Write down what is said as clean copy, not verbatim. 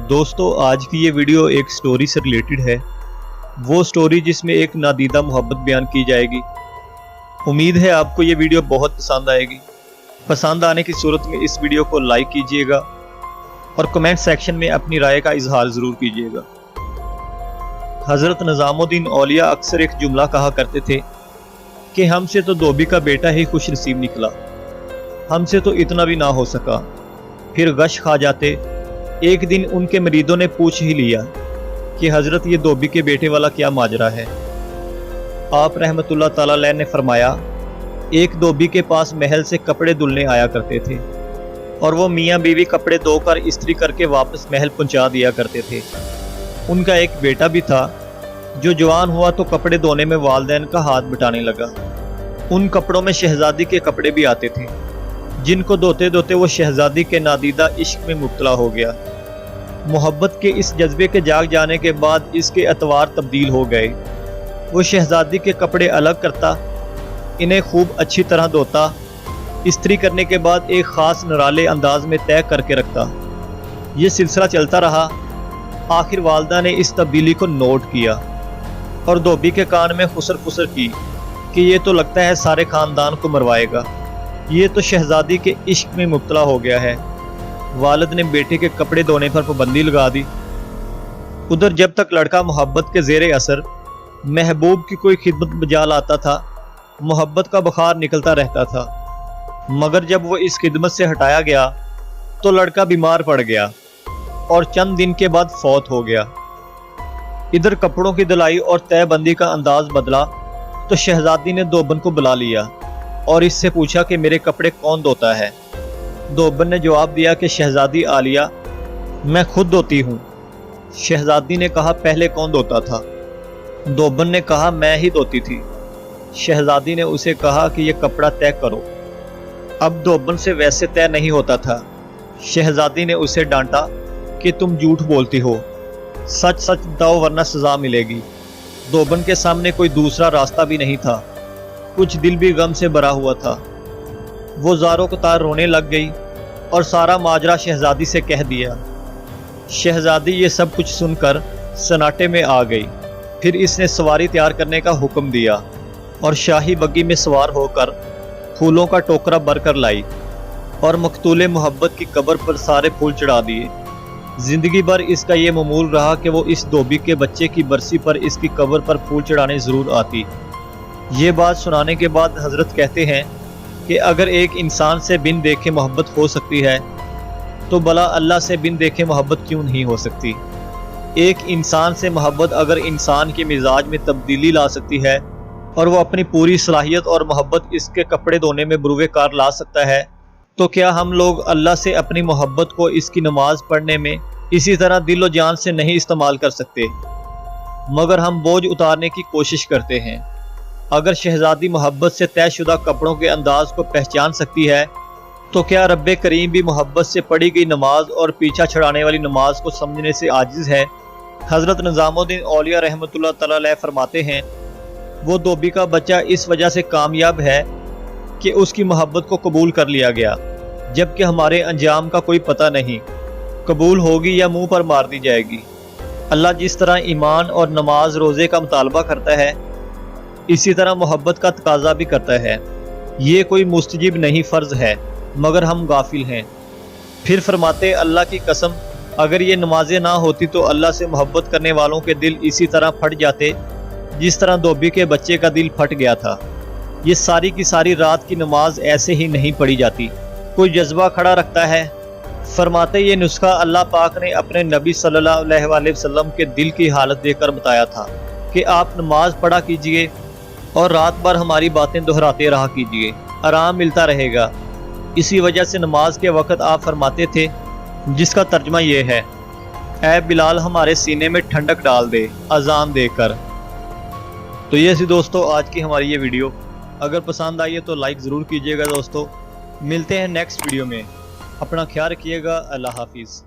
दोस्तों आज की ये वीडियो एक स्टोरी से रिलेटेड है। वो स्टोरी जिसमें एक नादीदा मोहब्बत बयान की जाएगी। उम्मीद है आपको ये वीडियो बहुत पसंद आएगी। पसंद आने की सूरत में इस वीडियो को लाइक कीजिएगा और कमेंट सेक्शन में अपनी राय का इजहार ज़रूर कीजिएगा। हज़रत निज़ामुद्दीन औलिया अक्सर एक जुमला कहा करते थे कि हमसे तो धोबी का बेटा ही खुश नसीब निकला, हमसे तो इतना भी ना हो सका। फिर गश खा जाते। एक दिन उनके मरीदों ने पूछ ही लिया कि हज़रत ये धोबी के बेटे वाला क्या माजरा है। आप रहमतुल्लाह ताला अलैह ने फरमाया, एक धोबी के पास महल से कपड़े धुलने आया करते थे और वो मियाँ बीवी कपड़े धोकर इस्त्री करके वापस महल पहुँचा दिया करते थे। उनका एक बेटा भी था जो जवान हुआ तो कपड़े धोने में वालिदैन का हाथ बटाने लगा। उन कपड़ों में शहजादी के कपड़े भी आते थे, जिनको धोते धोते वो शहजादी के नादीदा इश्क में मुब्तला हो गया। मोहब्बत के इस जज्बे के जाग जाने के बाद इसके अतवार तब्दील हो गए। वो शहजादी के कपड़े अलग करता, इन्हें खूब अच्छी तरह धोता, इस्त्री करने के बाद एक ख़ास निराले अंदाज में तय करके रखता। ये सिलसिला चलता रहा। आखिर वालदा ने इस तब्दीली को नोट किया और धोबी के कान में खुसर खुसर की कि ये तो लगता है सारे ख़ानदान को मरवाएगा, ये तो शहजादी के इश्क में मुब्तला हो गया है। वालिद ने बेटे के कपड़े धोने पर पाबंदी लगा दी। उधर जब तक लड़का मोहब्बत के ज़ेरे असर महबूब की कोई खिदमत बजा लाता था, मोहब्बत का बुखार निकलता रहता था। मगर जब वो इस खिदमत से हटाया गया तो लड़का बीमार पड़ गया और चंद दिन के बाद फौत हो गया। इधर कपड़ों की धुलाई और तयबंदी का अंदाज बदला तो शहजादी ने धोबन को बुला लिया और इससे पूछा कि मेरे कपड़े कौन धोता है। धोबन ने जवाब दिया कि शहजादी आलिया, मैं खुद धोती हूँ। शहजादी ने कहा, पहले कौन धोता था? धोबन ने कहा, मैं ही धोती थी। शहजादी ने उसे कहा कि यह कपड़ा तय करो। अब धोबन से वैसे तय नहीं होता था। शहजादी ने उसे डांटा कि तुम झूठ बोलती हो, सच सच बताओ वरना सजा मिलेगी। धोबन के सामने कोई दूसरा रास्ता भी नहीं था। कुछ दिल भी गम से भरा हुआ था। वो ज़ारो कतार रोने लग गई और सारा माजरा शहजादी से कह दिया। शहजादी ये सब कुछ सुनकर सन्नाटे में आ गई। फिर इसने सवारी तैयार करने का हुक्म दिया और शाही बग्गी में सवार होकर फूलों का टोकरा भरकर लाई और मकतूले मोहब्बत की कब्र पर सारे फूल चढ़ा दिए। जिंदगी भर इसका ये मामूल रहा कि वो इस धोबी के बच्चे की बरसी पर इसकी कब्र पर फूल चढ़ाने ज़रूर आती। ये बात सुनाने के बाद हज़रत कहते हैं कि अगर एक इंसान से बिन देखे मोहब्बत हो सकती है तो भला अल्लाह से बिन देखे मोहब्बत क्यों नहीं हो सकती। एक इंसान से मोहब्बत अगर इंसान के मिजाज में तब्दीली ला सकती है और वो अपनी पूरी सलाहियत और मोहब्बत इसके कपड़े धोने में बुरुए कार ला सकता है, तो क्या हम लोग अल्लाह से अपनी मोहब्बत को इसकी नमाज पढ़ने में इसी तरह दिल व जान से नहीं इस्तेमाल कर सकते? मगर हम बोझ उतारने की कोशिश करते हैं। अगर शहजादी मोहब्बत से तयशुदा कपड़ों के अंदाज को पहचान सकती है तो क्या रब्बे करीम भी मोहब्बत से पढ़ी गई नमाज और पीछा छड़ाने वाली नमाज को समझने से आजिज़ है? हज़रत निज़ामुद्दीन औलिया रहमतुल्लाह ताला अलैह फरमाते हैं, वो धोबी का बच्चा इस वजह से कामयाब है कि उसकी मोहब्बत को कबूल कर लिया गया, जबकि हमारे अंजाम का कोई पता नहीं, कबूल होगी या मुंह पर मार दी जाएगी। अल्लाह जिस तरह ईमान और नमाज रोज़े का मुतालबा करता है, इसी तरह मोहब्बत का तकाजा भी करता है। ये कोई मुस्तजिब नहीं, फ़र्ज है, मगर हम गाफिल हैं। फिर फरमाते, अल्लाह की कसम, अगर ये नमाजें ना होती तो अल्लाह से मोहब्बत करने वालों के दिल इसी तरह फट जाते जिस तरह धोबी के बच्चे का दिल फट गया था। ये सारी की सारी रात की नमाज ऐसे ही नहीं पढ़ी जाती, कोई जज्बा खड़ा रखता है। फरमाते, ये नुस्खा अल्लाह पाक ने अपने नबी सल्लल्लाहु अलैहि वसल्लम के दिल की हालत देकर बताया था कि आप नमाज पढ़ा कीजिए और रात भर हमारी बातें दोहराते रहा कीजिए, आराम मिलता रहेगा। इसी वजह से नमाज के वक़्त आप फरमाते थे, जिसका तर्जमा ये है, ऐ बिलाल हमारे सीने में ठंडक डाल दे अजान देकर। तो ये सी दोस्तों आज की हमारी ये वीडियो। अगर पसंद आई है तो लाइक ज़रूर कीजिएगा दोस्तों। मिलते हैं नेक्स्ट वीडियो में। अपना ख्याल रखिएगा। अल्लाह हाफिज़।